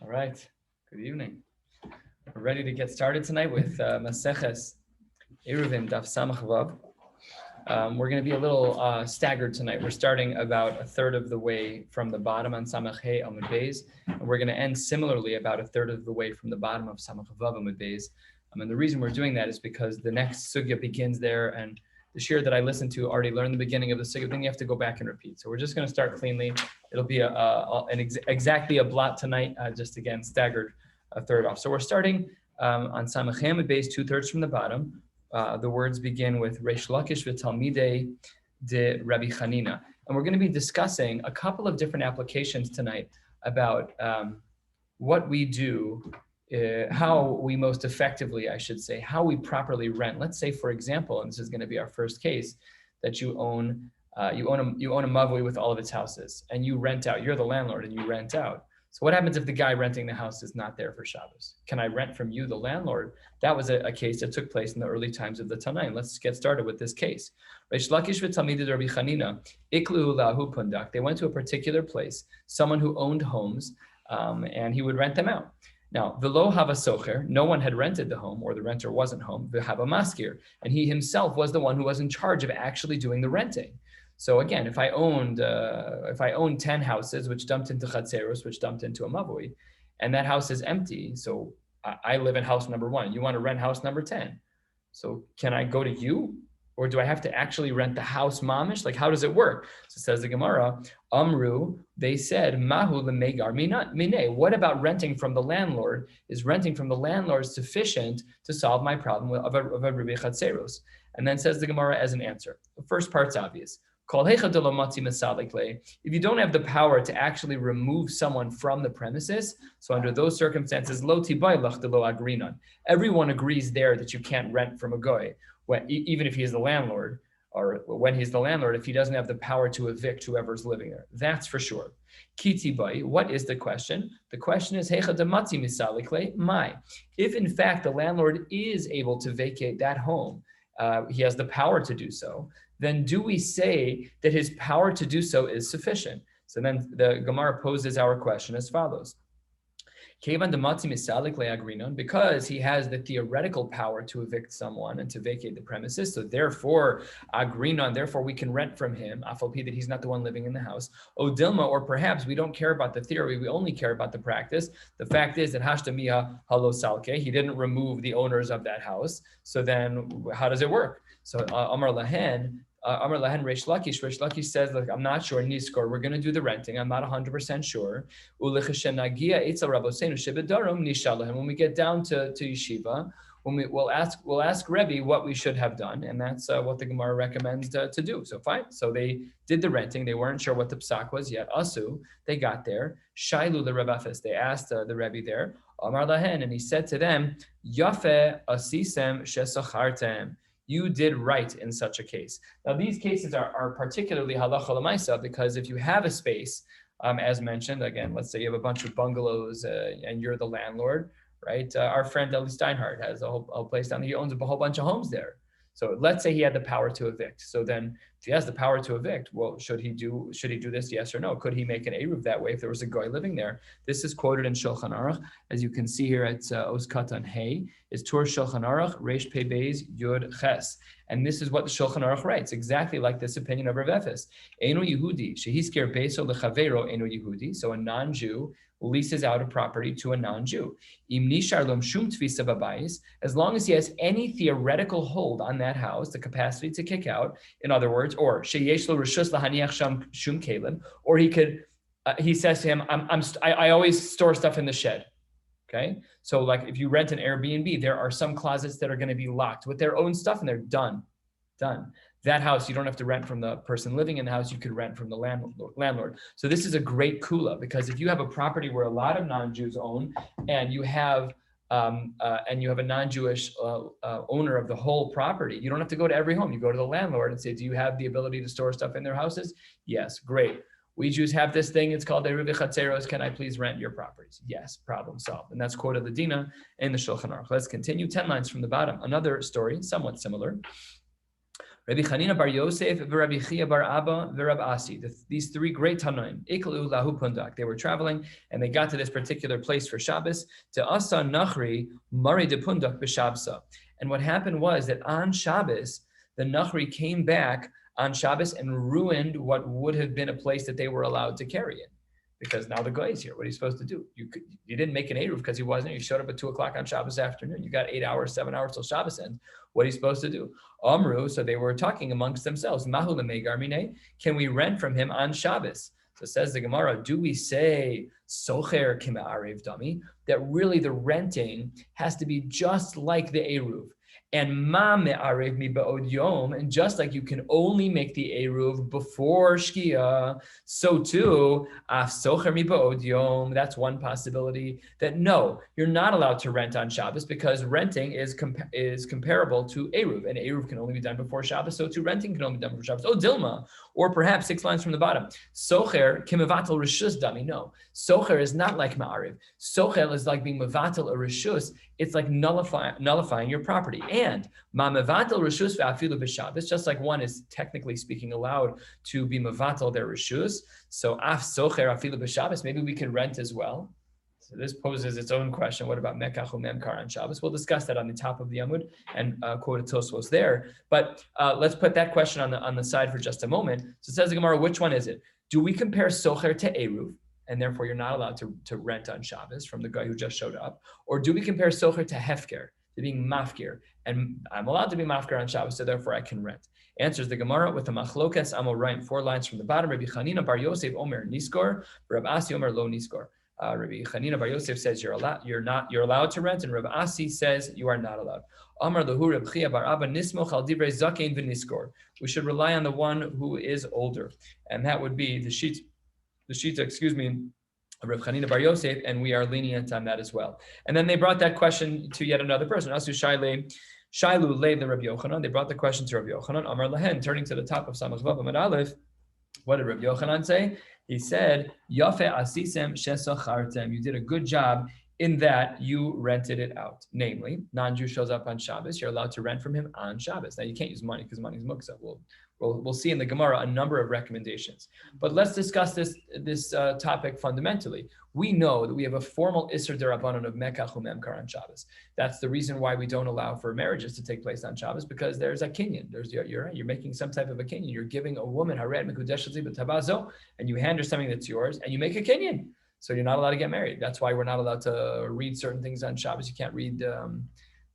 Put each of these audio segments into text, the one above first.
All right. Good evening. We're ready to get started tonight with Maseches, Eruvin, Daf Samach Vav. We're going to be a little staggered tonight. We're starting about a third of the way from the bottom on Samach Hey Amud Beis, and we're going to end similarly about a third of the way from the bottom of Samach Vav Amud Beis. And the reason we're doing that is because the next sugya begins there, and the shir that I listened to already learned the beginning of the sugya. Then you have to go back and repeat. So we're just going to start cleanly. It'll be exactly a blot tonight, just again staggered a third off. So we're starting on Samach Hey Amud Beis, 2/3 from the bottom. The words begin with Reish Lakish v'Talmidei de Rabbi Chanina. And we're going to be discussing a couple of different applications tonight about what we do, how we most effectively, I should say, how we properly rent. Let's say, for example, and this is going to be our first case, that you own a mavui with all of its houses, and you rent out. You're the landlord, and you rent out. So what happens if the guy renting the house is not there for Shabbos? Can I rent from you, the landlord? That was a case that took place in the early times of the Tanaim. Let's get started with this case. Reish Lakish v'Talmidei Rabbi Chanina, iklu lahu pundak. They went to a particular place, someone who owned homes, and he would rent them out. Now, v'lo hava socher, no one had rented the home, or the renter wasn't home, v'hava maskir, and he himself was the one who was in charge of actually doing the renting. So again, if I owned 10 houses, which dumped into chatzeros, which dumped into a mavui, and that house is empty, so I live in house number 1. You want to rent house number 10. So can I go to you? Or do I have to actually rent the house mamish? Like, how does it work? So says the Gemara, Amru, they said, Mahu lemegar mineh. What about renting from the landlord? Is renting from the landlord sufficient to solve my problem of a Rabbi Chatzeros? And then says the Gemara as an answer. The first part's obvious. If you don't have the power to actually remove someone from the premises, so under those circumstances, everyone agrees there that you can't rent from a goy, even if he is the landlord, or when he's the landlord, if he doesn't have the power to evict whoever's living there. That's for sure. What is the question? The question is, if in fact the landlord is able to vacate that home, he has the power to do so, then do we say that his power to do so is sufficient? So then the Gemara poses our question as follows. Because he has the theoretical power to evict someone and to vacate the premises, so therefore, therefore we can rent from him, afalpi that he's not the one living in the house. Odilma, or perhaps we don't care about the theory, we only care about the practice. The fact is that hashtamiha halo salke, he didn't remove the owners of that house. So then how does it work? So Amar Lahen Reish Lakish says, look, I'm not sure, Niskor, we're going to do the renting. I'm not 100% sure. When we get down to yeshiva, we'll ask Rabbi what we should have done, and that's what the Gemara recommends to do. So fine. So they did the renting. They weren't sure what the psak was yet. Asu, they got there. Shailu the Rabafis, they asked the Rabbi there. Amar Lahen, and he said to them, Yafe asisem shesachartem. You did right in such a case. Now, these cases are particularly halacha l'maisa because if you have a space, as mentioned, again, let's say you have a bunch of bungalows and you're the landlord, right? Our friend Eli Steinhardt has a whole place down there. He owns a whole bunch of homes there. So let's say he had the power to evict. So then if he has the power to evict, well, should he do this, yes or no? Could he make an eruv that way if there was a guy living there? This is quoted in Shulchan Aruch. As you can see here, it's Oz Katan Hey. It's Tur Shulchan Aruch, Reish Pei Beis, Yud Ches. And this is what the Shulchan Aruch writes, exactly like this opinion of Rav Efes. Eino Yehudi, shehisker beiso lechavero eino Yehudi. So a non-Jew leases out a property to a non-Jew. As long as he has any theoretical hold on that house, the capacity to kick out, in other words, or or he could, he says to him, I always store stuff in the shed. Okay, so like if you rent an Airbnb, there are some closets that are going to be locked with their own stuff, and they're done. That house, you don't have to rent from the person living in the house, you could rent from the landlord. So this is a great kula, because if you have a property where a lot of non-Jews own, and you have a non-Jewish owner of the whole property, you don't have to go to every home. You go to the landlord and say, do you have the ability to store stuff in their houses? Yes, great. We Jews have this thing, it's called Eruvin Chatzeros. Can I please rent your properties? Yes, problem solved. And that's quoted Ladina in the Shulchan Aruch. Let's continue, 10 lines from the bottom. Another story, somewhat similar. Rabbi Chanina bar Yosef, Rabbi Chia bar Abba, Rabbi Asi. These three great Tanoim. Iklu lahu pundak. They were traveling and they got to this particular place for Shabbos. To Asa Nachri Mari de Pundak b'Shabsa. And what happened was that on Shabbos, the Nachri came back on Shabbos and ruined what would have been a place that they were allowed to carry in. Because now the guy is here. What are you supposed to do? You didn't make an Eruv because he wasn't. You showed up at 2:00 on Shabbos afternoon. You got 8 hours, 7 hours till Shabbos ends. What are you supposed to do? Amru, so they were talking amongst themselves. Mahu lemeigar minei, can we rent from him on Shabbos? So says the Gemara, do we say socher kima'arev dami, that really the renting has to be just like the Eruv? And ma me'arev mi ba'od yom, and just like you can only make the Eruv before Shkia, so too, af socher mi ba'od yom, that's one possibility, that no, you're not allowed to rent on Shabbos because renting is comparable to Eruv, and Eruv can only be done before Shabbos, so too renting can only be done before Shabbos. Oh, Dilma, or perhaps 6 lines from the bottom, socher kimevatel rishus dami, no, socher is not like ma'arev. Socher is like being mevatel a rishus, it's like nullifying your property. And ma mevatel rishus ve'afilu b'Shabbos, just like one is technically speaking allowed to be mevatel their rishus, so af socher afilu b'Shabbos, maybe we can rent as well. So this poses its own question. What about mekach u'memkar on Shabbos? We'll discuss that on the top of the Amud and quote a Tosfos there. But let's put that question on the side for just a moment. So it says the Gemara, which one is it? Do we compare socher to Eruv, and therefore you're not allowed to rent on Shabbos from the guy who just showed up? Or do we compare socher to hefker, to being mafkir, and I'm allowed to be mafkir on Shabbos, so therefore I can rent? Answers the Gemara with the machlokas amoraim, 4 lines from the bottom. Rabbi Chanina bar Yosef omer niskor, Rabbi Asi omer lo niskor. Rabbi Chanina bar Yosef says you're allowed to rent, and Rabbi Asi says you are not allowed. Amar lahu Rabbi Chia bar Abba nismoch al divrei zakein v'niskor. We should rely on the one who is older, and that would be the shita, Rabbi Chanina bar Yosef, and we are lenient on that as well. And then they brought that question to yet another person. Asu Shailu lay the Rabbi Yochanan. They brought the question to Rabbi Yochanan. Amar lahen, turning to the top of Samach Vav Amud Aleph. What did Rabbi Yochanan say? He said, Yafe asisem shesachartem. You did a good job in that you rented it out. Namely, non-Jew shows up on Shabbos, you're allowed to rent from him on Shabbos. Now you can't use money because money is muksa. We'll see in the Gemara a number of recommendations. But let's discuss this topic fundamentally. We know that we have a formal Isser Derabanan of Mekach u'Memkar on Shabbos. That's the reason why we don't allow for marriages to take place on Shabbos, because there's a kinyan. You're making some type of a kinyan. You're giving a woman haret mekudesh b'tabazo, and you hand her something that's yours, and you make a kinyan. So you're not allowed to get married. That's why we're not allowed to read certain things on Shabbos. You can't read.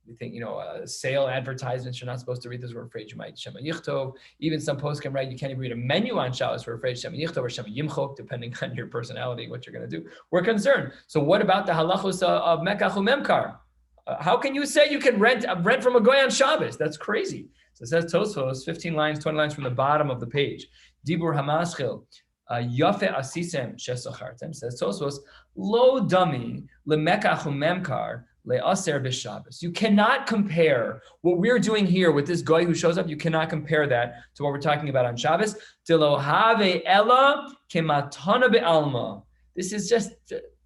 We think, sale advertisements, you're not supposed to read this. We're afraid you might Shema Yichtov. Even some posts can write, you can't even read a menu on Shabbos. We're afraid Shema Yichtov or Shema Yimchok, depending on your personality, what you're going to do. We're concerned. So what about the halachos of Mekach u'Memkar? How can you say you can rent from a goy on Shabbos? That's crazy. So it says Tosfos, 15 lines, 20 lines from the bottom of the page. Dibur Hamaschil. Yafe asisem shesachartem, says Tosfos, lo dami lemekach u'Memkar le'aser b'Shabbos. You cannot compare what we're doing here with this guy who shows up. You cannot compare that to what we're talking about on Shabbos. Delo have ella kematana be'alma. This is just,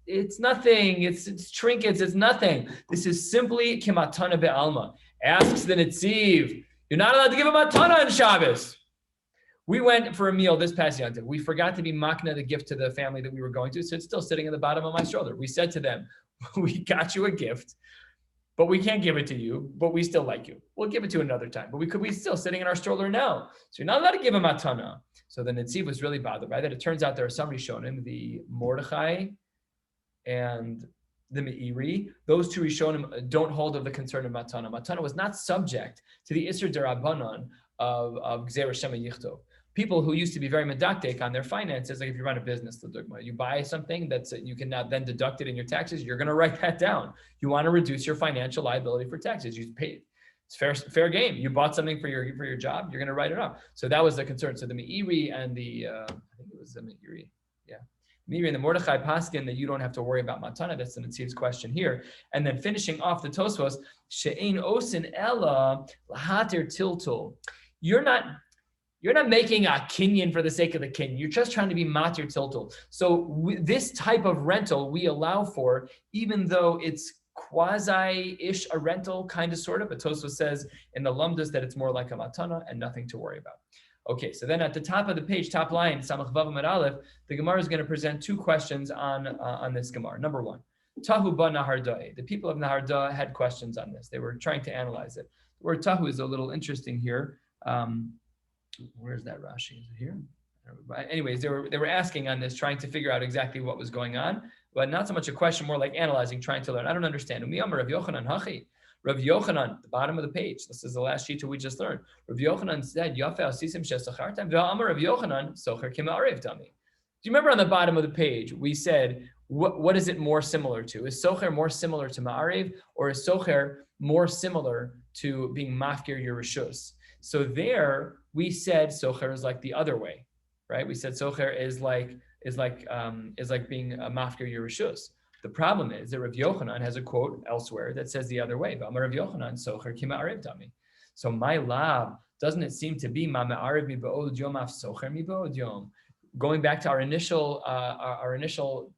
it's nothing. It's trinkets. It's nothing. This is simply kematana be'alma. Asks the Netziv, you're not allowed to give a matana on Shabbos. We went for a meal this past Yom Tov. We forgot to be makna the gift to the family that we were going to, so it's still sitting at the bottom of my stroller. We said to them, we got you a gift, but we can't give it to you, but we still like you. We'll give it to you another time, but we still sitting in our stroller now. So you're not allowed to give a matana. So the Netziv was really bothered by that. It turns out there are some Rishonim, the Mordechai and the Meiri. Those two Rishonim don't hold of the concern of matana. Matana was not subject to the Isser Derabanan of Gzeira Shema Yichtov. People who used to be very medactic on their finances, like if you run a business, you buy something that's you can now then deduct it in your taxes, you're going to write that down. You want to reduce your financial liability for taxes. You pay. It's fair game. You bought something for your job, you're going to write it off. So that was the concern. So the Meiri and the I think it was the Meiri, Meiri and the Mordechai Paskin, that you don't have to worry about matana. That's the Netziv's question here. And then finishing off the Tosfos, she'ein osin ella lahater tiltul. You're not making a kinyan for the sake of the kinyan. You're just trying to be matir tiltul. So this type of rental we allow for, even though it's quasi-ish a rental, kind of, sort of, but Tosfos says in the Lumdas that it's more like a matana and nothing to worry about. Okay, so then at the top of the page, top line, Samach Vav Amud Aleph, the Gemara is going to present two questions on this Gemara. Number one, Tahu ba Nahardai. The people of Naharda had questions on this. They were trying to analyze it. The word Tahu is a little interesting here. Where's that Rashi? Is it here? Anyways, they were asking on this, trying to figure out exactly what was going on, but not so much a question, more like analyzing, trying to learn. I don't understand. Rav Yochanan, the bottom of the page. This is the last shita we just learned. Rav Yochanan said, "Yafe asisim shesachartam ve'amar Rav Yochanan socher k'ma'arev dami." Do you remember on the bottom of the page we said, what is it more similar to? Is socher more similar to ma'arev, or is socher more similar to being mafkir yerushalayim? So there we said socher is like the other way, right? We said socher is like being a mafkir yerushalayim. The problem is that Rav Yochanan has a quote elsewhere that says the other way. Rav Yochanan socher k'ma'arev dami. So my lab, doesn't it seem to be ma ma'arev mi ba'od yom af socher mi ba'od yom? Going back to our initial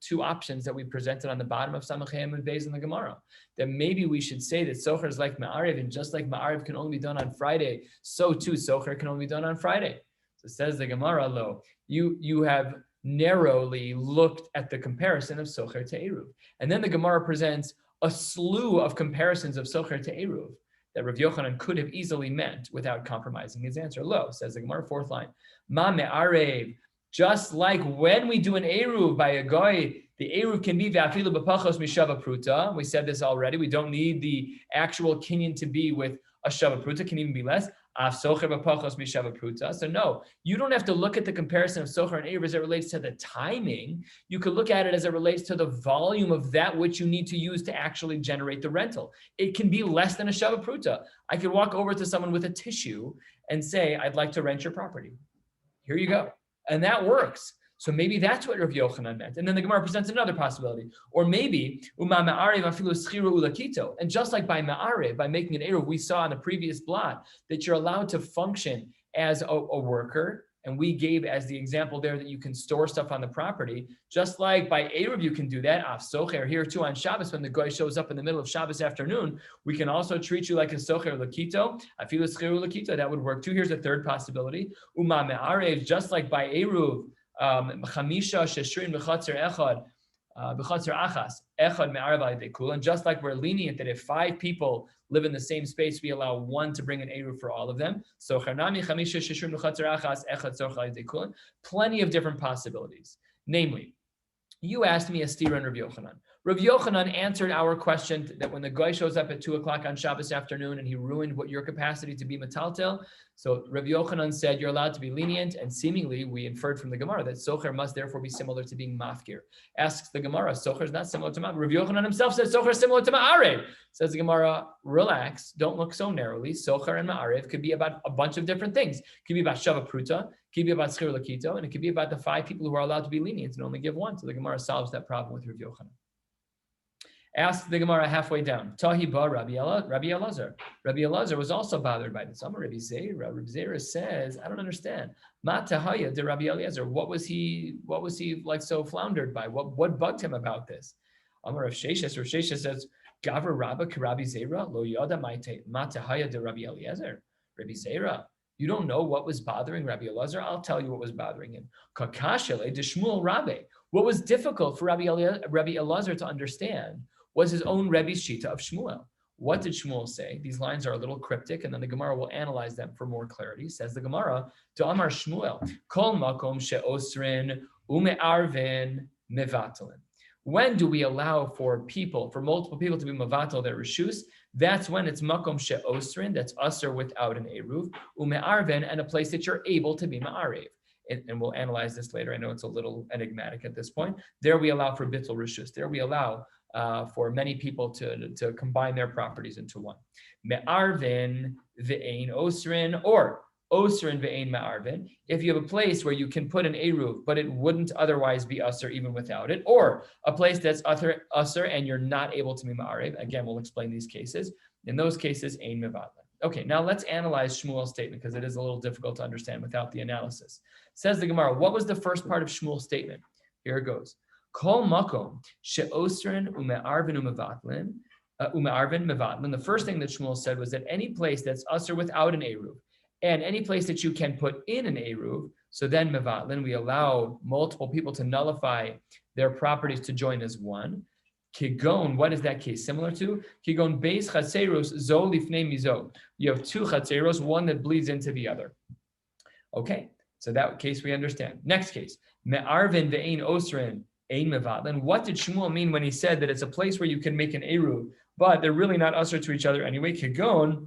two options that we presented on the bottom of Samach Hey Amud Beis in the Gemara, that maybe we should say that socher is like ma'arev, and just like ma'arev can only be done on Friday, so too socher can only be done on Friday. So says the Gemara, lo, you have narrowly looked at the comparison of socher to eruv, and then the Gemara presents a slew of comparisons of socher to eruv that Rav Yochanan could have easily meant without compromising his answer. Lo, says the Gemara, fourth line, ma me'arev. Just like when we do an eruv by a goy, the eruv can be v'afilu b'pachos mishava pruta. We said this already. We don't need the actual kinyan to be with a shava pruta. Can even be less. Af socher b'pachos mishava pruta. So no, you don't have to look at the comparison of socher and eruv as it relates to the timing. You could look at it as it relates to the volume of that which you need to use to actually generate the rental. It can be less than a shava pruta. I could walk over to someone with a tissue and say, "I'd like to rent your property. Here you go." And that works. So maybe that's what Rav Yochanan meant. And then the Gemara presents another possibility. Or maybe, and just like by ma'arev, by making an eruv, we saw in the previous blot that you're allowed to function as a worker. And we gave as the example there that you can store stuff on the property. Just like by eruv, you can do that. Af socher, here too on Shabbos, when the guy shows up in the middle of Shabbos afternoon, we can also treat you like a socher lakito. Afilu schiru lakito, that would work too. Here's a third possibility. Uma me'arev, just like by eruv, chamisha sheshrin b'chatzer echad, b'chatzer achas, echad me'arev al yedei kula. And just like we're lenient that if 5 people live in the same space, we allow one to bring an eruv for all of them. So charnami chamisha sheshrin b'chatzer achas, echad tzorcha al yedei kula. Plenty of different possibilities. Namely, you asked me a stira and Rav Yochanan. Rav Yochanan answered our question that when the guy shows up at 2:00 on Shabbos afternoon and he ruined what your capacity to be metaltel, so Rav Yochanan said you're allowed to be lenient, and seemingly we inferred from the Gemara that socher must therefore be similar to being mafkir. Asks the Gemara, socher is not similar to mafkir. Rav Yochanan himself says socher is similar to ma'arev. Says the Gemara, relax, don't look so narrowly. Socher and ma'arev could be about a bunch of different things. It could be about shava pruta, it could be about schir lakito, and it could be about the 5 people who are allowed to be lenient and only give one. So the Gemara solves that problem with Rav Yochanan. Ask the Gemara halfway down. Tahi ba Rabbi Elazar. Rabbi Elazar was also bothered by this. Amar Rabbi Zera. Rabbi Zera says, I don't understand. Ma tahaya de Rabbi Elazar. What was he like so floundered by? What bugged him about this? Amar Rav Sheshes. Rav Sheshes says, Gavar Rabba ki Rabbi Zera lo yada ma tahaya de Rabbi Elazar. Rabbi Zera, you don't know what was bothering Rabbi Elazar? I'll tell you what was bothering him. Kakashele de Shmuel Rabbi. What was difficult for Rabbi Elazar to understand was his own Rebbe's shita of Shmuel. What did Shmuel say? These lines are a little cryptic, and then the Gemara will analyze them for more clarity. Says the Gemara, to Amar Shmuel, Kol makom she'osrin ume'arvin mevatalin. When do we allow for multiple people to be mevatal their reshus? That's when it's makom she'osrin, that's usher without an eruv, ume'arvin, and a place that you're able to be ma'arev. And we'll analyze this later. I know it's a little enigmatic at this point. There we allow for bittul reshus. There we allow for many people to combine their properties into one. Me'arvin ve'ein osrin, or osrin ve'ein me'arvin. If you have a place where you can put an eruv, but it wouldn't otherwise be usher even without it, or a place that's usher and you're not able to be ma'arev. Again, we'll explain these cases. In those cases, ein mevatlin. Okay, now let's analyze Shmuel's statement because it is a little difficult to understand without the analysis. Says the Gemara, what was the first part of Shmuel's statement? Here it goes. Kol makom she'osrin ume'arvin umevatlin Ume'arvin mevatlan. The first thing that Shmuel said was that any place that's usher without an eruv, and any place that you can put in an eruv, so then mevatlin, we allow multiple people to nullify their properties to join as one. Kigon, what is that case similar to? Kigon beis chatzeros zo lifnei mizo. You have two chatzeros, one that bleeds into the other. Okay, so that case we understand. Next case, me'arvin ve'ein osrin ein mevatlin. What did Shmuel mean when he said that it's a place where you can make an eruv, but they're really not usher to each other anyway? Kigon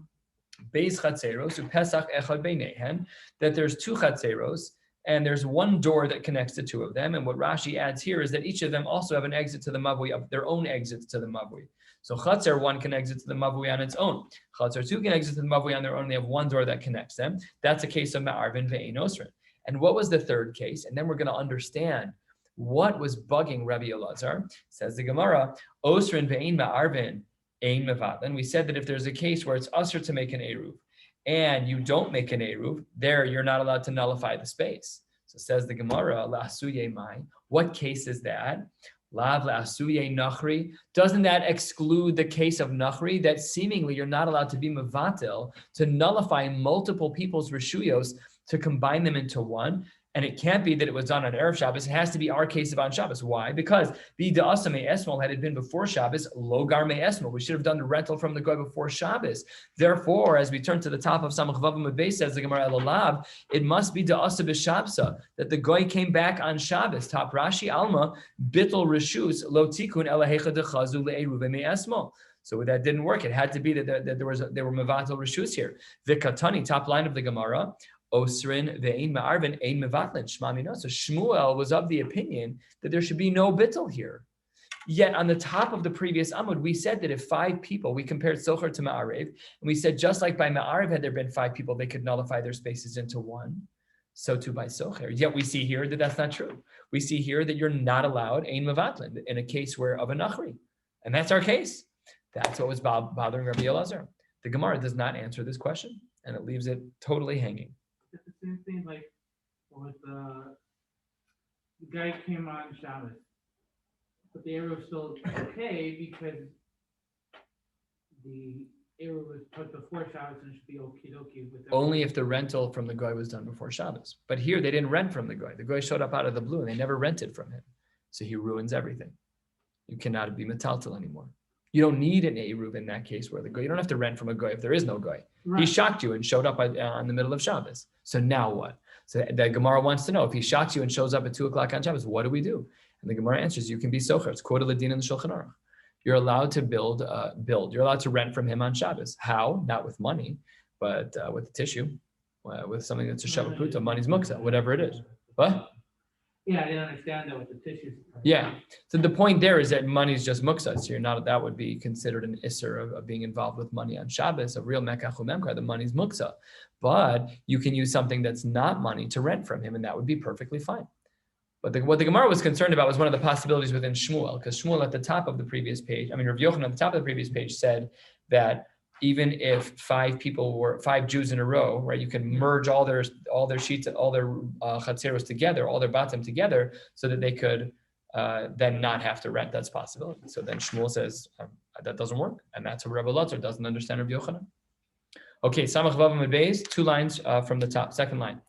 beis chatzeros upesach echad beinehen, that there's two chatzeros and there's one door that connects the two of them. And what Rashi adds here is that each of them also have an exit to the mavui, of their own exits to the mavui. So chatzer one can exit to the mavui on its own. Chatzer two can exit to the mavui on their own. They have one door that connects them. That's a case of ma'arvin ve'ein osrin. And what was the third case? And then we're going to understand what was bugging Rabbi Elazar. Says the Gemara, osrin ve'ein ma'arvin ein mevatlin. We said that if there's a case where it's usher to make an eruv, and you don't make an eruv, there you're not allowed to nullify the space. So says the Gemara, la'asuye mai. What case is that? Lav la'asuye nachri. Doesn't that exclude the case of nachri, that seemingly you're not allowed to be mevatel, to nullify multiple people's reshuyos, to combine them into one? And it can't be that it was done on Erev Shabbos. It has to be our case of on Shabbos. Why? Because b'da'asa me'esmol, had it been before Shabbos, logar me'esmol. We should have done the rental from the goy before Shabbos. Therefore, as we turn to the top of Samach Vav Amud Beis, says the Gemara Elalav, it must be da'asa b'shabsa, that the goy came back on Shabbos. Top Rashi Alma, bittul reshus lo tikun elahecha dechazu le'eruve me'esmol. So that didn't work. It had to be that there were mevatel reshus here. Vikatani, top line of the Gemara, Osrin ve'ein ma'arvin ein mevatlin shmamino. So Shmuel was of the opinion that there should be no bittul here. Yet on the top of the previous Amud, we said that if 5 people, we compared Socher to Ma'arev, and we said just like by Ma'arev, had there been 5 people, they could nullify their spaces into one. So too by Socher. Yet we see here that that's not true. We see here that you're not allowed ein mevatlin in a case where of a nachri, and that's our case. That's what was bothering Rabbi Elazar. The Gemara does not answer this question, and it leaves it totally hanging. It's the same thing like with the guy came on Shabbos, but the arrow was still okay because the arrow was put before Shabbos and it should be okie dokie. Only if the rental from the goy was done before Shabbos. But here they didn't rent from the goy. The goy showed up out of the blue and they never rented from him. So he ruins everything. You cannot be metaltal anymore. You don't need an eruv in that case where the goy, you don't have to rent from a goy if there is no goy. Right. He shocked you and showed up in the middle of Shabbos. So now what? So the Gemara wants to know, if he shocks you and shows up at 2:00 on Shabbos, what do we do? And the Gemara answers, you can be socher. It's quoted Ladin in the Shulchan Aruch. You're allowed to build. You're allowed to rent from him on Shabbos. How? Not with money, but with the tissue, with something that's a shavaputa, money's muksa, whatever it is. What? Yeah, I didn't understand that with the tissues. Yeah. So the point there is that money is just muksa. So you're not, that would be considered an isser of being involved with money on Shabbos, a real mekach umemkar, the money's muksa. But you can use something that's not money to rent from him, and that would be perfectly fine. But what the Gemara was concerned about was one of the possibilities within Shmuel, because Shmuel at the top of the previous page, Rav Yochanan at the top of the previous page said that even if 5 Jews in a row, right, you can merge all their sheets, all their chatzeros together, all their batim together, so that they could then not have to rent. That's a possibility. So then Shmuel says that doesn't work, and that's what Rabbi Elazar doesn't understand Rav Yochanan. Okay, Samach Vav Amud Beis, 2 lines from the top, second line.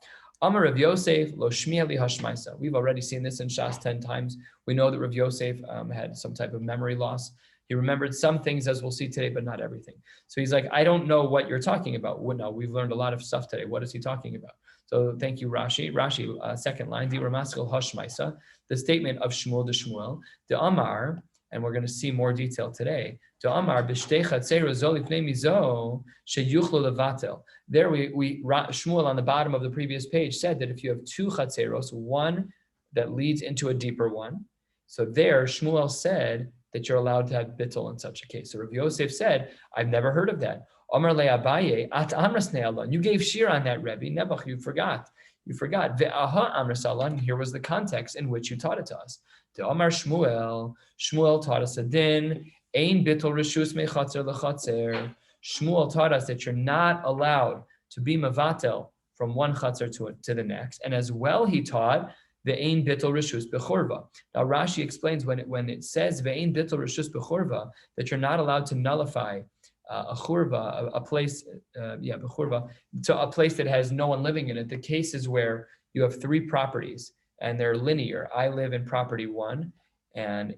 Amar Rav Yosef lo shmiya li hashmaisa. We've already seen this in Shas 10 times. We know that Rav Yosef had some type of memory loss. He remembered some things, as we'll see today, but not everything. So he's like, I don't know what you're talking about. Well, no, we've learned a lot of stuff today. What is he talking about? So thank you, Rashi. Rashi, second line, Di Ramaskal Hashmaisa, the statement of Shmuel to Shmuel, the Amar, and we're going to see more detail today. To Amar b'shtei chatzeros zo lifnei mizo sheyuchlu levatel. There Shmuel on the bottom of the previous page said that if you have 2 chatzeros, one that leads into a deeper one, so there Shmuel said that you're allowed to have bittul in such a case. So Rav Yosef said, I've never heard of that. Amar le Abaye, at amras ne'alon. You gave shir on that, Rebbe. Nebuch, you forgot. You forgot. Ve'aha amras alon. Here was the context in which you taught it to us. The Amar Shmuel taught us a din. Ein bittul reshus mechatzer lechatzer. Shmuel taught us that you're not allowed to be mevatel from one chatzer to the next. And as well, he taught Ve'ein bittul rishus bechorva. Now Rashi explains when it says ve'ein bittul rishus bechorva that you're not allowed to nullify a churva, a place, bechorva, to a place that has no one living in it. The case is where you have three properties and they're linear. I live in property one, and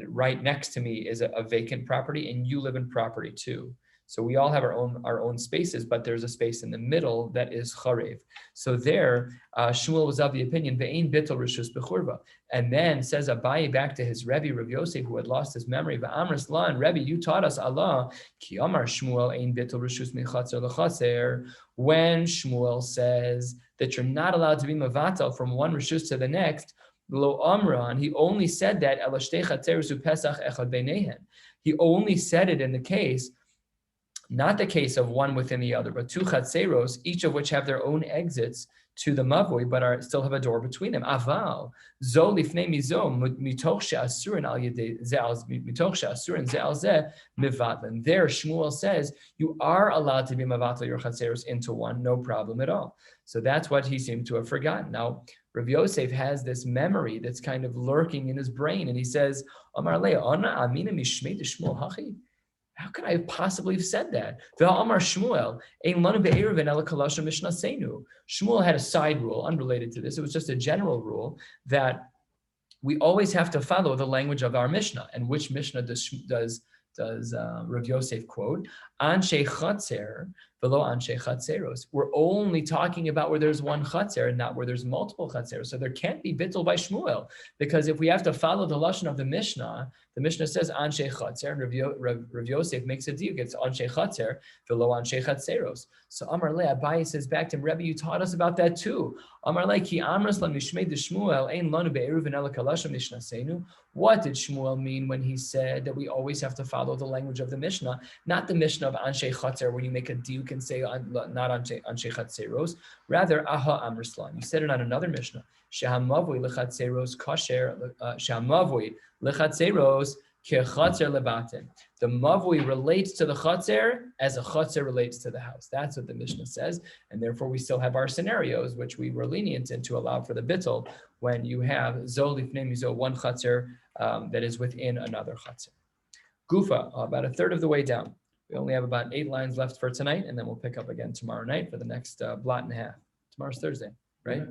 right next to me is a vacant property, and you live in property two. So we all have our own spaces, but there's a space in the middle that is charev. So there, Shmuel was of the opinion ve'ein bittul rishus bechurva, and then says Abaye back to his Rabbi Yosef, who had lost his memory. V'amris la, and Rabbi, you taught us Allah ki amar Shmuel ein bittul rishus mechatzer lechatzer. When Shmuel says that you're not allowed to be mavatal from one rishus to the next, lo amran, he only said that elashtei chatzeros u'pesach echad beinehen. He only said it in the case. Not the case of one within the other, but two chatzeros, each of which have their own exits to the mavoi, but still have a door between them. Aval zo lifnei mizo mitoch she'asurin al yedei mitoch she'asurin ze'al zeh mivatlan. There, Shmuel says you are allowed to be mavatl your chatzeros into one, no problem at all. So that's what he seemed to have forgotten. Now, Rabbi Yosef has this memory that's kind of lurking in his brain, and he says, Amar le ana amina mishmei de Shmuel hachi. How could I have possibly have said that? Shmuel had a side rule unrelated to this. It was just a general rule that we always have to follow the language of our Mishnah. And which Mishnah does Rav Yosef quote? Anshe chatzer velo anshe chatzeros. We're only talking about where there's one chatzer and not where there's multiple chatzeros. So there can't be bittul by Shmuel, because if we have to follow the lashon of the Mishnah says anshe chatzer, and Rav Yosef makes a diuk. It's anshe chatzer velo anshe chatzeros. So Amar le, Abaye says back to him, Rabbi, you taught us about that too. Amar le ki amras la mishmei de Shmuel ein lanu be'eruvin ela kalasha mishnasenu. What did Shmuel mean when he said that we always have to follow the language of the Mishnah, not the Mishnah of anshe chatzer where you make a diuk and say not anshe chatzeros? Rather, aha amrslan. You said it on another Mishnah. Shehamavui lechatzeros kasher. Shehamavui lechatzeros kechatzer lebatin. The mavui relates to the chatzer as a chatzer relates to the house. That's what the Mishnah says, and therefore we still have our scenarios, which we were lenient in to allow for the bittul when you have zo lifnei mizo, one chatzer that is within another chatzer. Gufa, about a third of the way down. We only have about 8 lines left for tonight, and then we'll pick up again tomorrow night for the next blot and a half. Tomorrow's Thursday, right?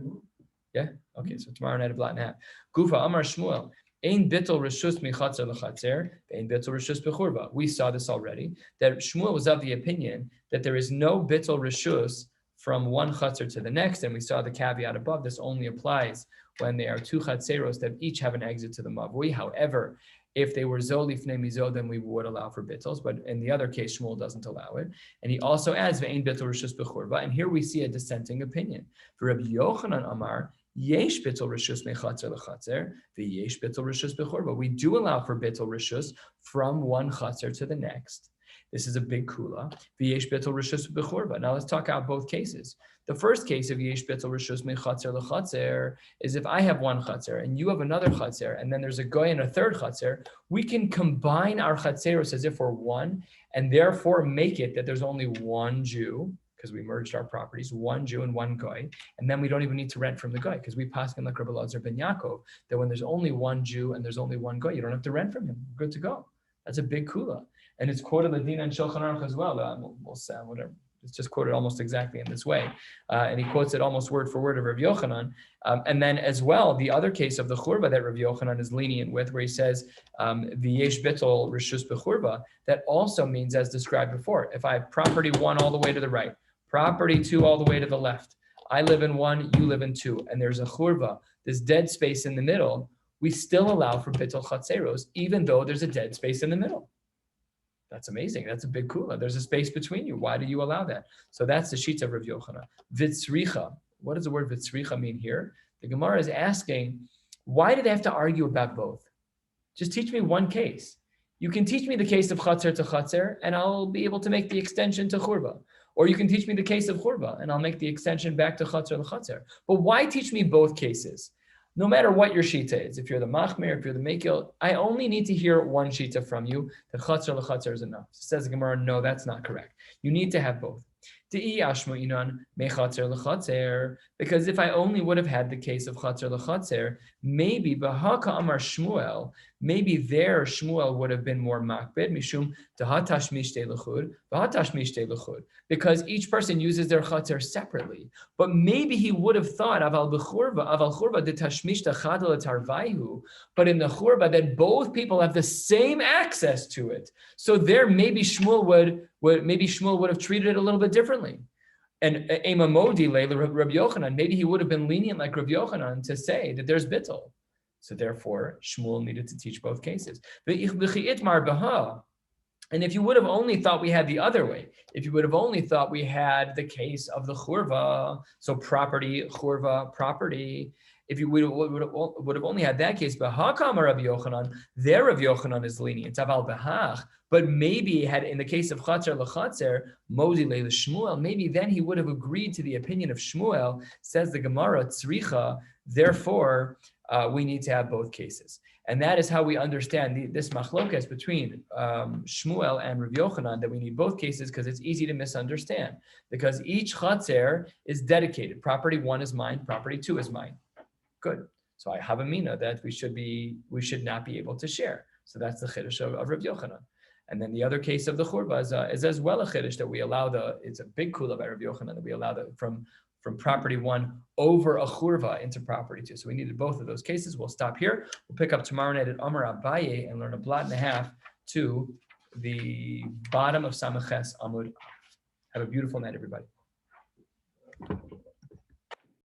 Yeah? Okay, so tomorrow night a blot and a half. Gufa, Amar Shmuel, ein bittul rishus michatzer lechatzer, ein bittul rishus bechurva. We saw this already, that Shmuel was of the opinion that there is no bittul rishus from one chatzer to the next, and we saw the caveat above. This only applies when there are two chatzeros that each have an exit to the mavui. However, if they were zo lifnei mizo, then we would allow for bittles. But in the other case, Shmuel doesn't allow it. And he also adds ve'ein bittul rishus bechurva. And here we see a dissenting opinion. For Rabbi Yochanan Amar, yesh bittul rishus mechatzer lechatzer, ve'yesh bittul rishus bechurva. We do allow for bittul rishus from one chatzer to the next. This is a big kula. V'yesh bittul rishus bechurva. Now let's talk out both cases. The first case of yesh bittul rishus mechatzer lechatzer is if I have one chatzer and you have another chatzer, and then there's a goy and a third chatzer, we can combine our chatzeros as if we're one, and therefore make it that there's only one Jew, because we merged our properties, one Jew and one goy, and then we don't even need to rent from the goy, because we paskin like Rabbi Elazar ben Yaakov, that when there's only one Jew and there's only one goy, you don't have to rent from him. Good to go. That's a big kula. And it's quoted Ladina and Shulchan Aruch as well. We'll say whatever. It's just quoted almost exactly in this way. And he quotes it almost word for word of Rav Yochanan. And then as well, the other case of the churba that Rav Yochanan is lenient with, where he says, v'yesh bittul rishus bechurba, that also means, as described before, if I have property 1 all the way to the right, property 2 all the way to the left, I live in 1, you live in 2, and there's a churba, this dead space in the middle, we still allow for bittul chatzeros, even though there's a dead space in the middle. That's amazing. That's a big kula. There's a space between you. Why do you allow that? So that's the sheets of Rav Yochanan. Vitzricha. What does the word vitzricha mean here? The Gemara is asking, why do they have to argue about both? Just teach me one case. You can teach me the case of chatzer to chatzer, and I'll be able to make the extension to churba. Or you can teach me the case of churba, and I'll make the extension back to chatzer to chatzer. But why teach me both cases? No matter what your shita is, if you're the machmir, if you're the mekil, I only need to hear one shita from you. The chatzer lechatzer is enough. Says the Gemara, no, that's not correct. You need to have both. Because if I only would have had the case of chatzer l'chatzer, maybe b'haka amar Shmuel, maybe there Shmuel would have been more makbid, mishum tahatash mishtei l'chud, v'hatash mishtei l'chud, because each person uses their chatzer separately. But maybe he would have thought aval churva de tashmish tachad l'tarvayhu, but in the churva that both people have the same access to it. So there maybe Shmuel would have treated it a little bit differently. And Ema Modi, Rabbi Yochanan, maybe he would have been lenient like Rabbi Yochanan to say that there's bittul. So therefore, Shmuel needed to teach both cases. And if you would have only thought we had the other way, if you would have only thought we had the case of the churva, so property, churva, property, if you would have only had that case, but Hakam Rabbi Yochanan, there Rabbi Yochanan is lenient. But maybe had in the case of Chatzer l'Chatzer, Modi le Shmuel, maybe then he would have agreed to the opinion of Shmuel, says the Gemara, Tzricha, therefore we need to have both cases. And that is how we understand this machlokas between Shmuel and Rabbi Yochanan, that we need both cases because it's easy to misunderstand. Because each Chatzer is dedicated. Property 1 is mine, property 2 is mine. Good. So I have a mina that we should not be able to share. So that's the chiddush of Rabbi Yochanan. And then the other case of the churba is as well a chiddush that we allow it's a big kula by Rabbi Yochanan that we allow from property 1 over a churva into property 2. So we needed both of those cases. We'll stop here. We'll pick up tomorrow night at Amar Abaye and learn a blot and a half to the bottom of Maseches Amud. Have a beautiful night, everybody.